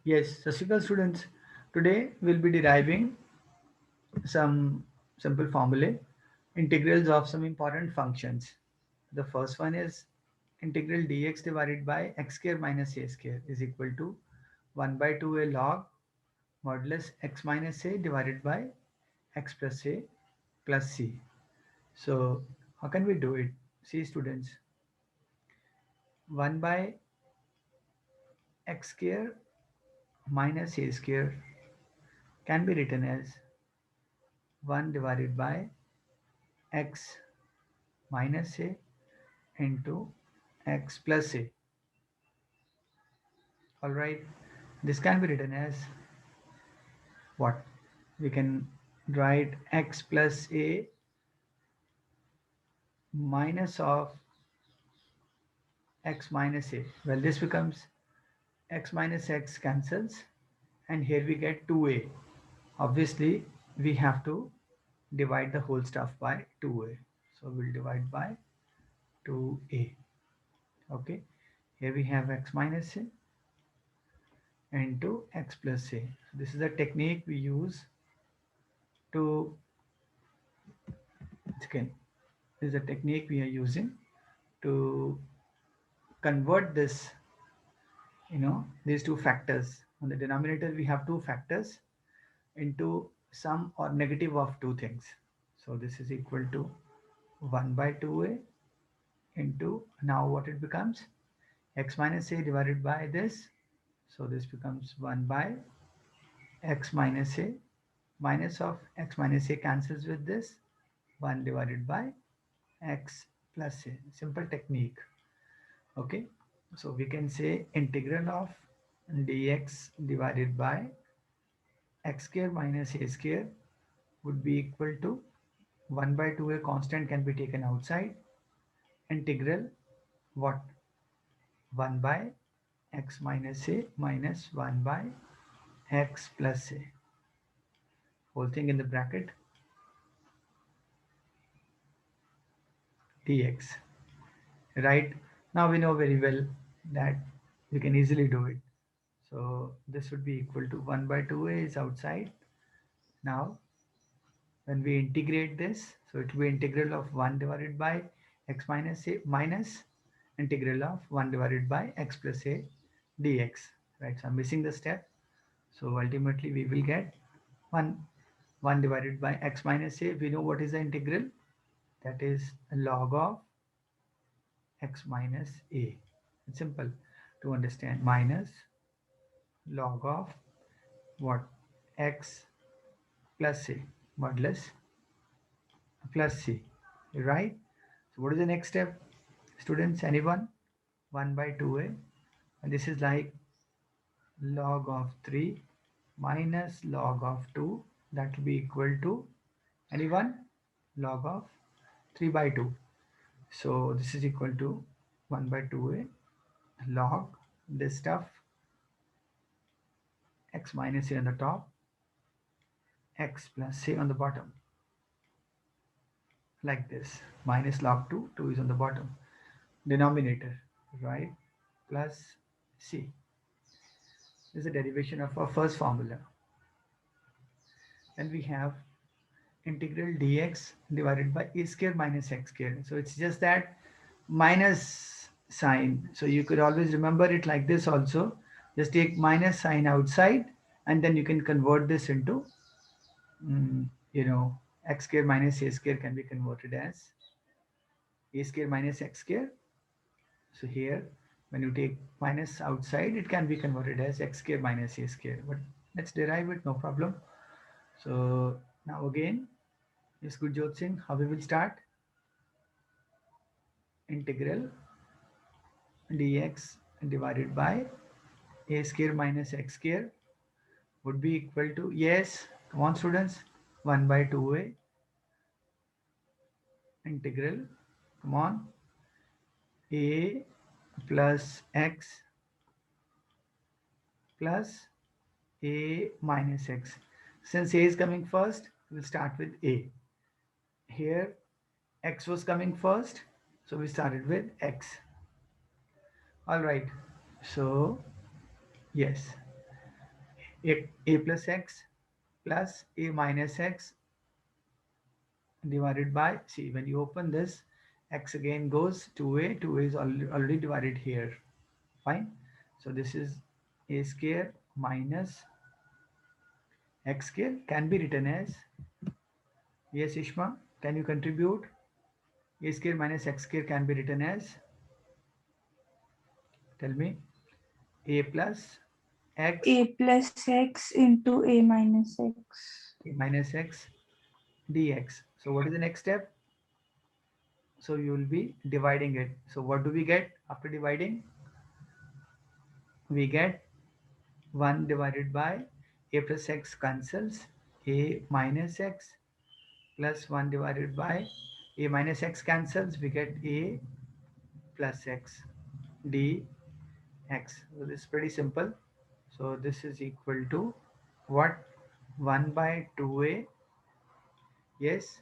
Yes, Sasika students, today we'll be deriving some simple formulae, integrals of some important functions. The first one is integral dx divided by x square minus a square is equal to 1 by 2a log modulus x minus a divided by x plus a plus c. So how can we do it? See students, 1 by x square minus a square can be written as 1 divided by x minus a into x plus a. All right, this can be written as what? We can write x plus a minus of x minus a. Well, this becomes x minus x cancels, and here we get 2a. Obviously, we have to divide the whole stuff by 2a. So we'll divide by 2a. Okay, here we have x minus a into x plus a. So this is a technique we use to, again, this is a technique we are using to convert this, these two factors. On the denominator, we have two factors into sum or negative of two things. So this is equal to 1 by 2a into, now what it becomes, x minus a divided by this. So this becomes 1 by x minus a, minus of x minus a cancels with this, 1 divided by x plus a. Simple technique. Okay, so we can say integral of dx divided by x square minus a square would be equal to 1 by 2a constant can be taken outside, integral what, 1 by x minus a minus 1 by x plus a, whole thing in the bracket dx. Right, now we know very well that we can easily do it. So this would be equal to 1 by 2a is outside. Now when we integrate this, so it will be integral of 1 divided by x minus a minus integral of 1 divided by x plus a dx. Right, so I'm missing the step. So ultimately we will get 1 1 divided by x minus a. We know what is the integral, that is log of x minus a. It's simple to understand, minus log of what, x plus a modulus plus c. Right, so what is the next step students, anyone? 1 by 2a, and this is like log of 3 minus log of 2, that will be equal to, anyone, log of 3 by 2. So this is equal to 1 by 2a log this stuff, x minus a on the top, x plus c on the bottom, like this, minus log 2, 2 is on the bottom, denominator, right, plus c. This is a derivation of our first formula. And we have integral dx divided by a square minus x square. So it's just that minus sign. So you could always remember it like this also. Just take minus sign outside, and then you can convert this into, mm, x square minus a square can be converted as a square minus x square. So here, when you take minus outside, it can be converted as x square minus a square. But let's derive it, no problem. So now again, yes, Gurjot Singh, how we will start? Integral dx divided by a square minus x square would be equal to, yes, come on students, 1 by 2a integral, come on, a plus x plus a minus x. Since a is coming first, we'll start with a. Here, x was coming first, so we started with x. All right, so yes. a plus x plus a minus x divided by c. When you open this, x again goes 2a, 2a is already divided here. Fine. So this is a square minus x square can be written as, yes Ishma, can you contribute? A square minus x square can be written as, tell me, a plus x, A plus x into a minus x. a minus x dx. So what is the next step? So you will be dividing it. So what do we get after dividing? We get 1 divided by a plus x cancels, a minus x plus 1 divided by a minus x cancels, we get a plus x dx. So this is pretty simple. So this is equal to what? 1 by 2a. Yes.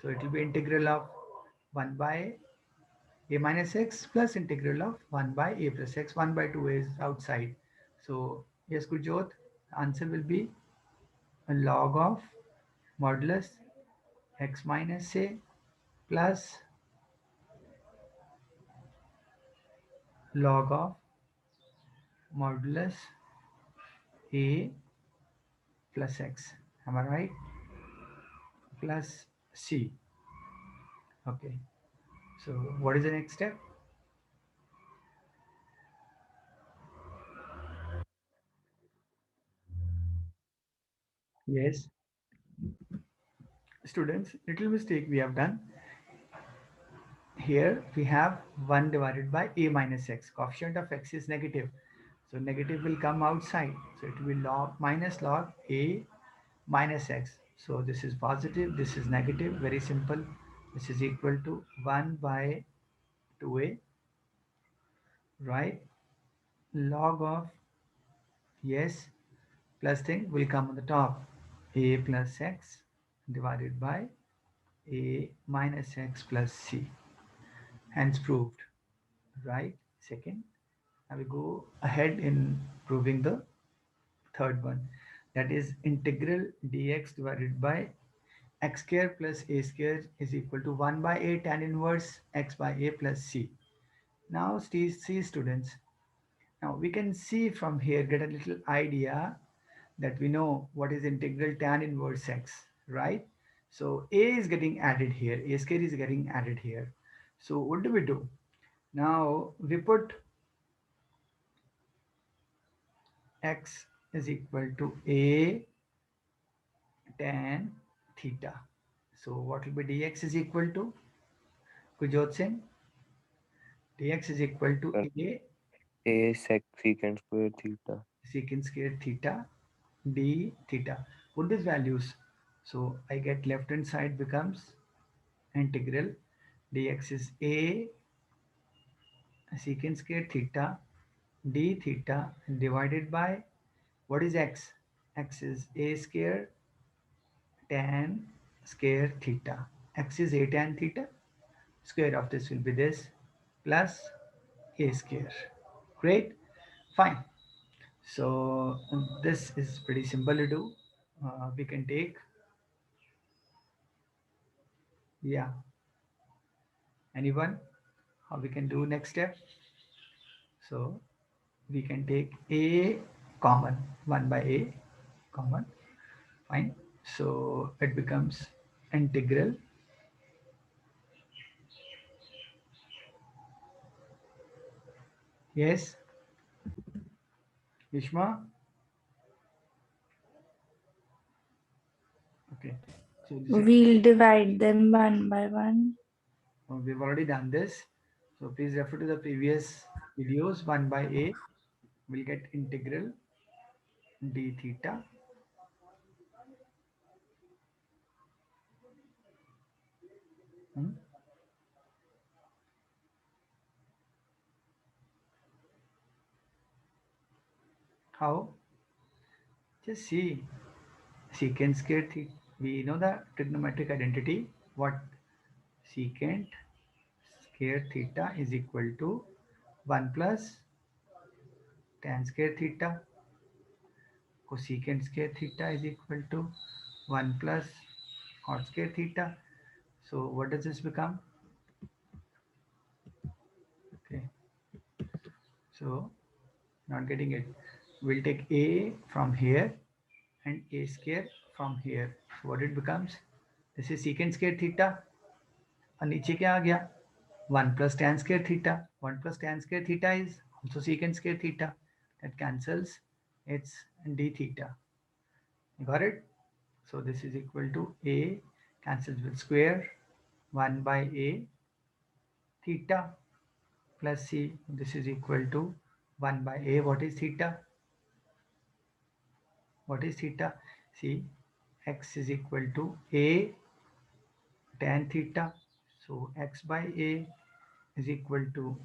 So it will be integral of 1 by a minus x plus integral of 1 by a plus x. 1 by 2 is outside. So yes, Gurjot, answer will be a log of modulus x minus a plus log of modulus a plus x. Am I right? Plus c. Okay. So what is the next step? Yes, students, little mistake we have done. Here we have 1 divided by a minus x. Coefficient of x is negative. So negative will come outside. So it will be log minus log a minus x. So this is positive, this is negative, very simple. This is equal to 1 by 2a, right? Log of, yes, plus thing will come on the top. A plus x divided by a minus x plus c. Hence proved, right? Second, I will go ahead in proving the third one. That is integral dx divided by x square plus a square is equal to 1 by a tan inverse x by a plus c. Now see students, now we can see from here, get a little idea that we know what is integral tan inverse x, right? So a is getting added here, a square is getting added here. So what do we do? Now we put x is equal to a tan theta. So what will be dx is equal to, Kujot Singh, dx is equal to Sir, a a secant square theta. secant square theta d theta. Put these values. So I get left hand side becomes integral dx is a secant square theta d theta divided by what is x? X is a square tan square theta. X is a tan theta. Square of this will be this plus a square. Great. Fine. So this is pretty simple to do. We can take, yeah, anyone, how we can do next step. So we can take a common, 1 by a common. Fine. So it becomes integral. Yes, Vishma. Okay. So this is, We'll divide them one by one. we've already done this. So please refer to the previous videos. 1 by a will get integral d theta. Hmm? How? Just see. Secant square theta. We know the trigonometric identity. What? Secant square theta is equal to 1 plus tan square theta. cosecant square theta is equal to 1 plus cot square theta. So what does this become? Okay, so not getting it. We'll take a from here and a square from here. So what it becomes? This is secant square theta. और नीचे क्या आ गया? 1 plus tan square theta. 1 plus tan square theta is also secant square theta. That cancels. It's d theta. You got it? So this is equal to a cancels with square 1 by a theta plus c. This is equal to 1 by a. What is theta? What is theta? See, x is equal to a tan theta. So x by a is equal to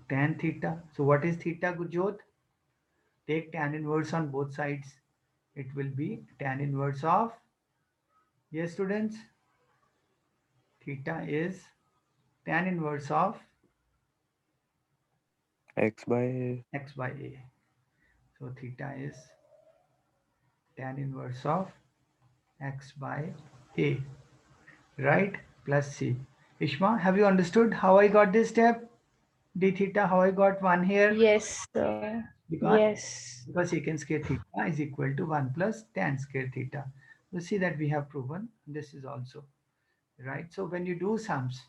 tan theta. So what is theta, Gurjot? Take tan inverse on both sides. It will be tan inverse of, yes students, theta is tan inverse of X by A. x by a. So theta is tan inverse of x by a, right? Plus c. Ishma, have you understood how I got this step? D theta, how I got 1 here? Yes, sir. Because Yes. secant square theta is equal to 1 plus tan square theta. You see that we have proven this is also, right? So when you do sums,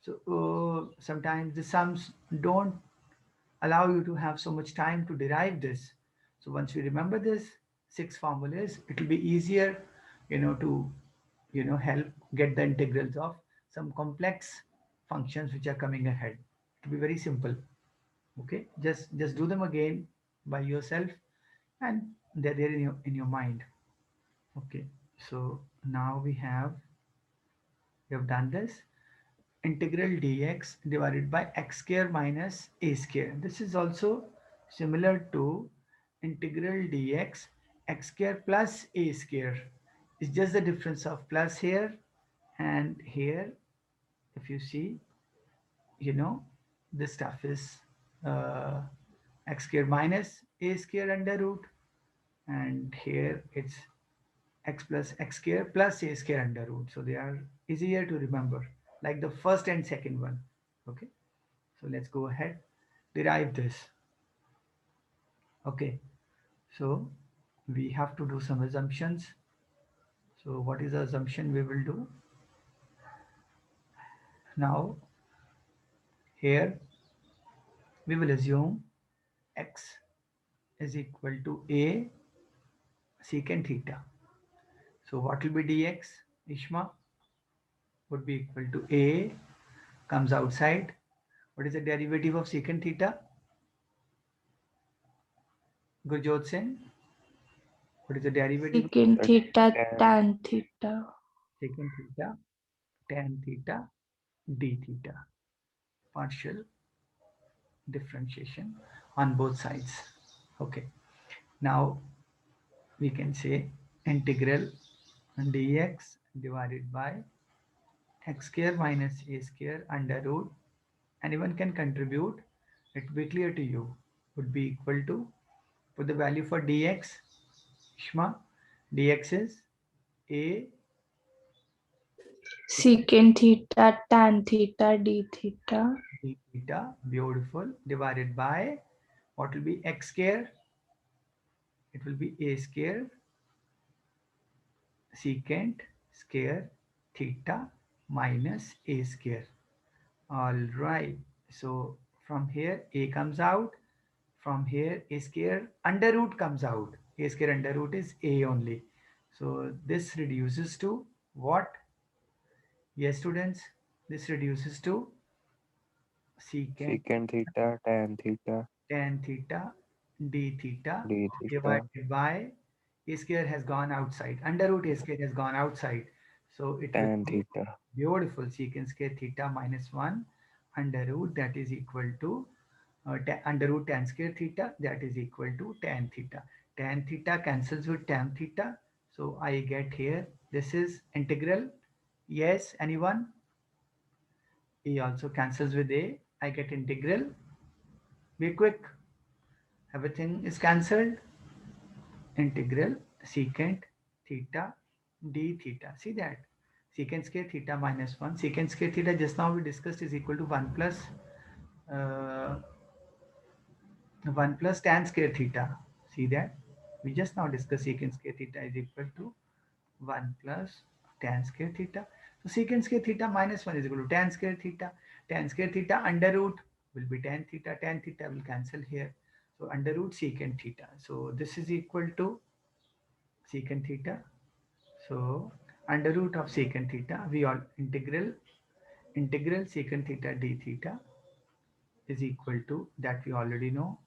so sometimes the sums don't allow you to have so much time to derive this. So once you remember this 6 formulas, it will be easier, to, help get the integrals of some complex functions which are coming ahead. It will be very simple. Okay, just do them again by yourself, and they're there in your mind. Okay, so now we have done this. Integral dx divided by x square minus a square. This is also similar to integral dx x square plus a square. It's just the difference of plus here and here. If you see, this stuff is uh, x square minus a square under root, and here it's x plus x square plus a square under root. So they are easier to remember, like the first and second one. Okay, so let's go ahead, derive this. Okay, so we have to do some assumptions. So what is the assumption we will do? Now here we will assume x is equal to a secant theta. So what will be dx, Ishma? Would be equal to a comes outside. What is the derivative of secant theta? Gurjot Singh, what is the derivative of Secant theta, Tan. tan theta. secant theta, tan theta, d theta? Partial differentiation on both sides. Okay, now we can say integral dx divided by x square minus a square under root. Anyone can contribute. It will be clear to you. Would be equal to, put the value for dx. Shma, dx is a Secant theta, tan theta, d theta. d theta, beautiful, divided by what will be x square? It will be a square secant square theta minus a square. All right. So from here a comes out. From here a square under root comes out. A square under root is a only. So this reduces to what? Yes, students. This reduces to secant Secant theta, tan theta, tan theta d theta d theta, divided by a square has gone outside. Under root a square has gone outside. So it will tan be theta, beautiful secant square theta minus 1 under root, that is equal to under root tan square theta, that is equal to tan theta. Tan theta cancels with tan theta. So I get here, this is integral. Yes, anyone? E also cancels with a. I get integral. Be quick. Everything is cancelled. integral secant theta d theta. See that secant square theta minus 1, secant square theta just now we discussed is equal to 1 plus 1 plus tan square theta. See that we just now discussed secant square theta is equal to 1 plus tan square theta. So secant square theta minus 1 is equal to tan square theta. Tan square theta under root will be tan theta. Tan theta will cancel here. So under root secant theta. So this is equal to secant theta. So under root of secant theta, we all integral secant theta d theta is equal to, that we already know,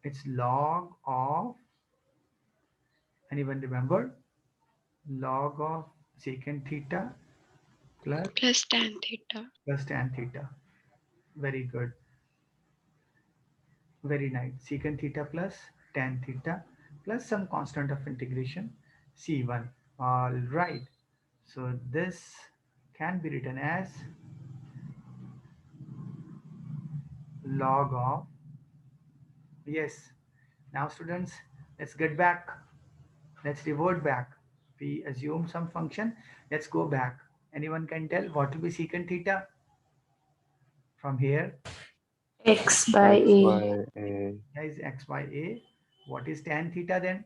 it's log of, anyone remember, log of secant theta plus Plus tan theta. tan theta. Very good. Very nice. Secant theta plus tan theta plus some constant of integration C1. All right. So this can be written as log of, yes. Now students, let's get back. Let's revert back. We assume some function. Let's go back. Anyone can tell what will be secant theta from here? X by X A. by A. Is x by a. What is tan theta then?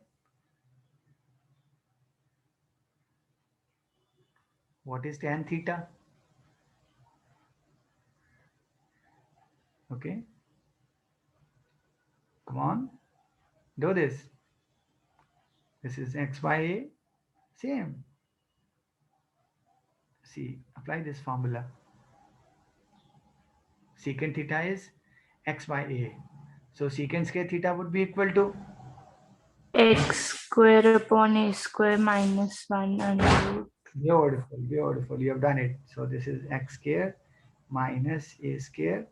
What is tan theta? Okay. Come on. Do this. This is x by a. Same. See, apply this formula. Secant theta is x by a. So secant square theta would be equal to X square upon A square minus 1 under root. beautiful, beautiful. You have done it. So this is x square minus a square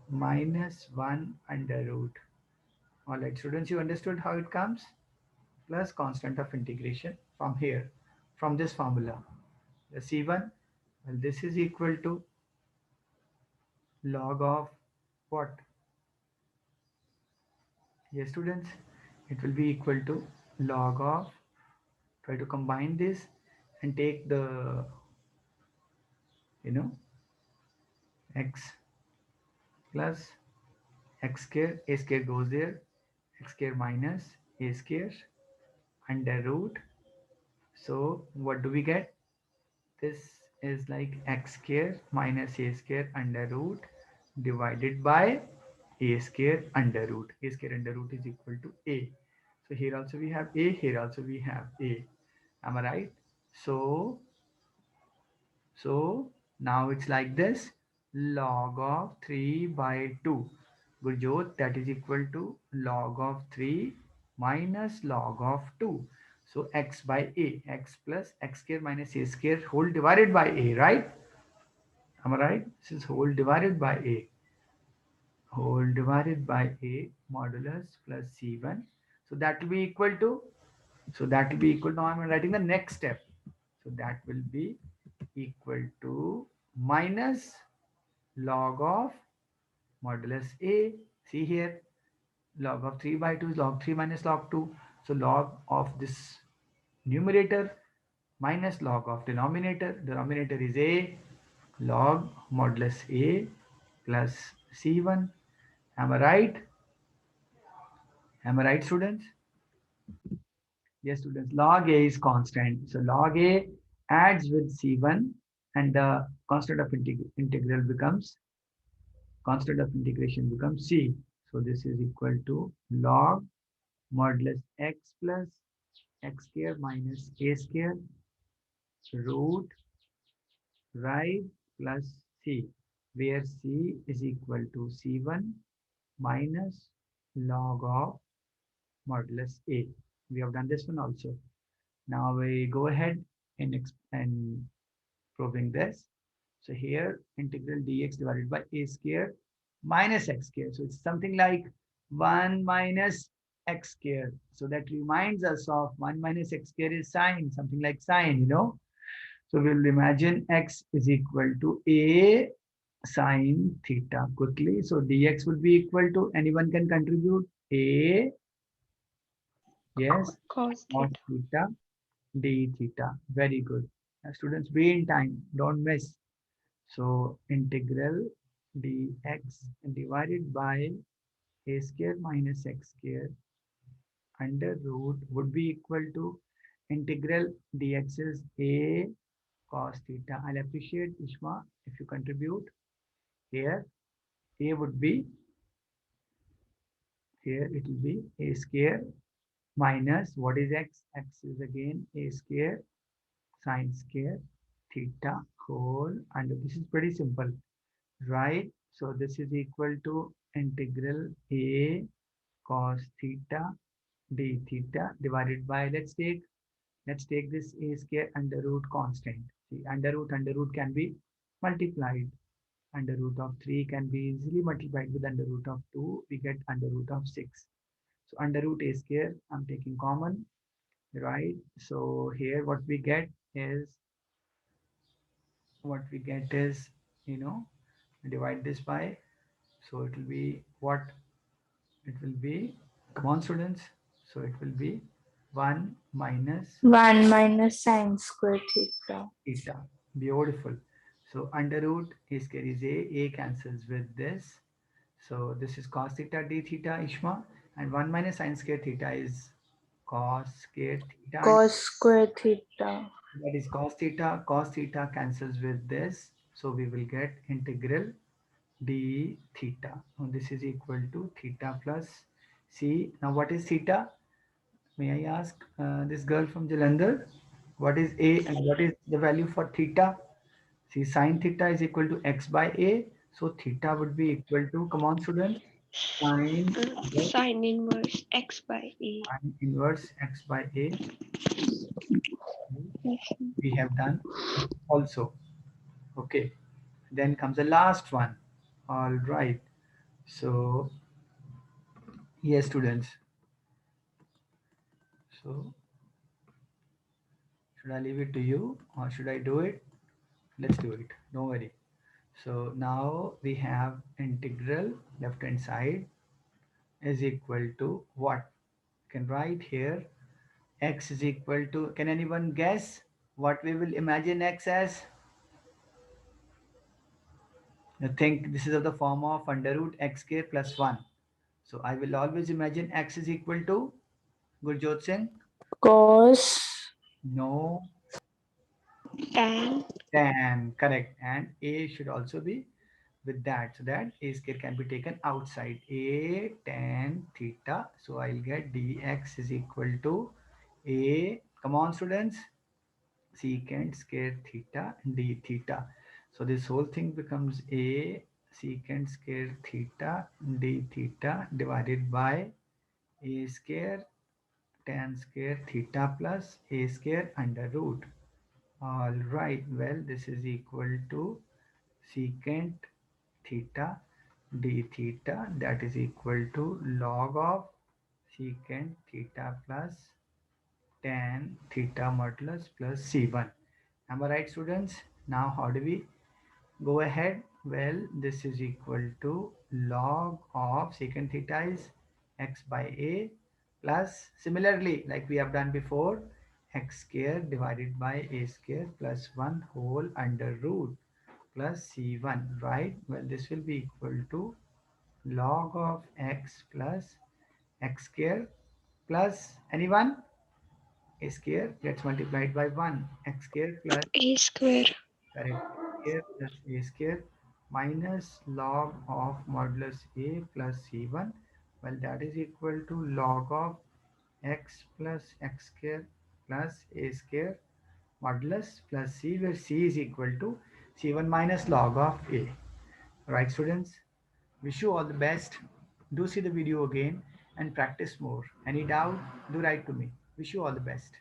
minus 1 under root. All right, students, you understood how it comes? Plus constant of integration from here, from this formula. The C1, well, this is equal to log of what? Yes, students, it will be equal to log of, try to combine this and take the, x plus x square, a square goes there, x square minus a square under root. So what do we get? This is like x square minus a square under root divided by a square under root. A square under root is equal to a. So here also we have a, here also we have a. Am I right? So now it's like this, log of 3 by 2. Gurjot, that is equal to log of 3 minus log of 2. So x by a, x plus x square minus a square whole divided by a, right? Am I right? This is whole divided by a. Whole divided by a modulus plus c1. So that will be equal to, now I'm writing the next step. So that will be equal to minus log of modulus a. See here, log of 3 by 2 is log 3 minus log 2. So log of this numerator minus log of denominator. Denominator is a, log modulus a plus c1. Am I right? Am I right, students? Yes, students. Log a is constant. So log a adds with c1 and the constant of integral becomes, constant of integration becomes c. So this is equal to log modulus x plus x square minus a square root right plus c, where c is equal to c1 minus log of modulus a. We have done this one also. Now we go ahead and proving this. So here integral dx divided by a square minus x square. So it's something like 1 minus x square. So that reminds us of 1 minus x square is sine, something like sine, So we'll imagine x is equal to a sine theta quickly. So dx would be equal to, anyone can contribute, a Yes, cos cos theta. theta d theta. Very good. Now, students, be in time. Don't miss. So integral dx divided by a square minus x square under root would be equal to integral dx is a cos theta. I'll appreciate Ishma if you contribute here. A would be here, it will be a square minus what is x? X is again a square sine square theta whole, and this is pretty simple, right? So this is equal to integral a cos theta d theta divided by, let's take this a square under root constant. See, under root can be multiplied. Under root of 3 can be easily multiplied with under root of 2. We get under root of 6. So under root a square, I'm taking common, right? So here what we get is, you know, divide this by, so it will be what? It will be, come on students, so it will be 1 minus 1 minus sine square theta. theta. Beautiful. So under root a square is a cancels with this. So this is cos theta d theta, Ishma, and 1 minus sine square theta is cos square theta, and Cos square theta. that is cos theta. Cos theta cancels with this. So we will get integral d theta. Now this is equal to theta plus c. Now what is theta? May I ask this girl from Jalandhar, what is a and what is the value for theta? See, sine theta is equal to x by a. So theta would be equal to, come on students, sine inverse, Sine inverse x by a. sine inverse x by a. We have done also. Okay. Then comes the last one. All right. So, yes, students. So, should I leave it to you or should I do it? Let's do it. Don't worry. So now we have integral left hand side is equal to what? You can write here x is equal to, can anyone guess what we will imagine x as? You think this is of the form of under root x square plus 1. So I will always imagine x is equal to Gurjot Singh. Cos No, Tan tan, correct. And a should also be with that, so that a square can be taken outside. A tan theta. So I'll get dx is equal to a, come on students, secant square theta d theta. So this whole thing becomes a secant square theta d theta divided by a square tan square theta plus a square under root. All right, well, this is equal to secant theta d theta, that is equal to log of secant theta plus tan theta modulus plus C1. Am I right, students? Now, how do we go ahead? Well, this is equal to log of secant theta is x by a plus, similarly, like we have done before, x square divided by a square plus 1 whole under root plus C1, right? Well, this will be equal to log of x plus x square plus anyone? A square gets multiplied by 1. X square plus, a square. correct, square plus a square minus log of modulus a plus c1. Well, that is equal to log of x plus x square plus a square modulus plus c, where c is equal to c1 minus log of a. Right, students? Wish you all the best. Do see the video again and practice more. Any doubt? Do write to me. Wish you all the best.